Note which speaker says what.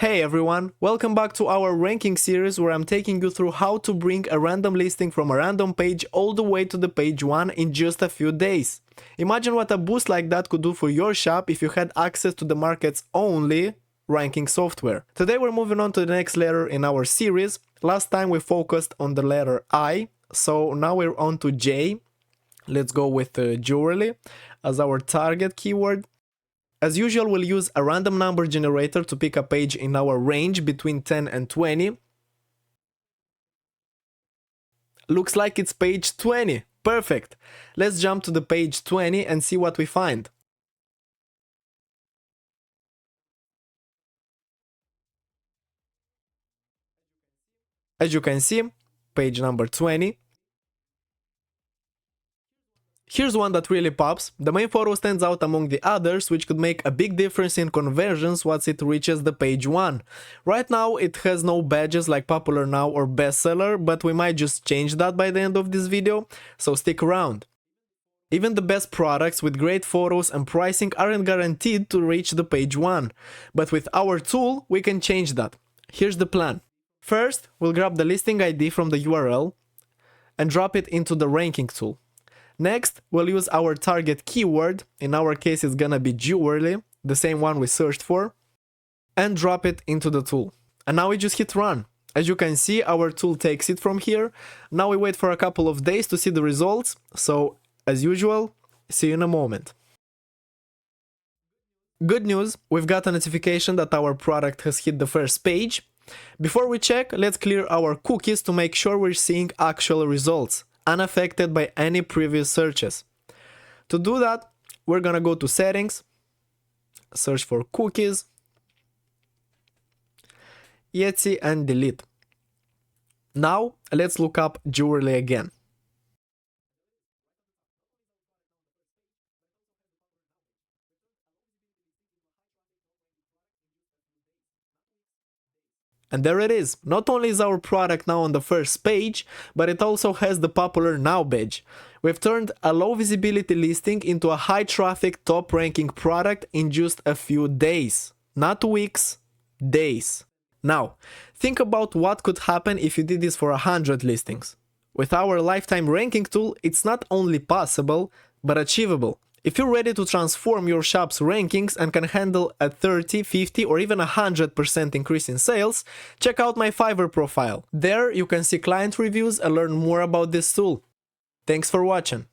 Speaker 1: Hey everyone, welcome back to our ranking series where I'm taking you through how to bring a random listing from a random page all the way to the page 1 in just a few days. Imagine what a boost like that could do for your shop if you had access to the market's only ranking software. Today we're moving on to the next letter in our series. Last time we focused on the letter I, so now we're on to J. Let's go with jewelry as our target keyword. As usual, we'll use a random number generator to pick a page in our range between 10 and 20. Looks like it's page 20. Perfect. Let's jump to the page 20 and see what we find. As you can see, page number 20. Here's one that really pops. The main photo stands out among the others, which could make a big difference in conversions once it reaches the page 1. Right now it has no badges like popular now or bestseller, but we might just change that by the end of this video, so stick around. Even the best products with great photos and pricing aren't guaranteed to reach the page 1, but with our tool we can change that. Here's the plan. First, we'll grab the listing ID from the URL and drop it into the ranking tool. Next, we'll use our target keyword, in our case it's gonna be jewelry, the same one we searched for, and drop it into the tool. And now we just hit run. As you can see, our tool takes it from here. Now we wait for a couple of days to see the results, so as usual, see you in a moment. Good news, we've got a notification that our product has hit the first page. Before we check, let's clear our cookies to make sure we're seeing actual results, unaffected by any previous searches. To do that, we're gonna go to settings, search for cookies, Etsy and delete. Now let's look up jewelry again. And there it is. Not only is our product now on the first page, but it also has the popular now badge. We've turned a low visibility listing into a high traffic top ranking product in just a few days. Not weeks, days. Now, think about what could happen if you did this for 100 listings. With our lifetime ranking tool, it's not only possible, but achievable. If you're ready to transform your shop's rankings and can handle a 30, 50 or even 100% increase in sales, check out my Fiverr profile. There you can see client reviews and learn more about this tool. Thanks for watching.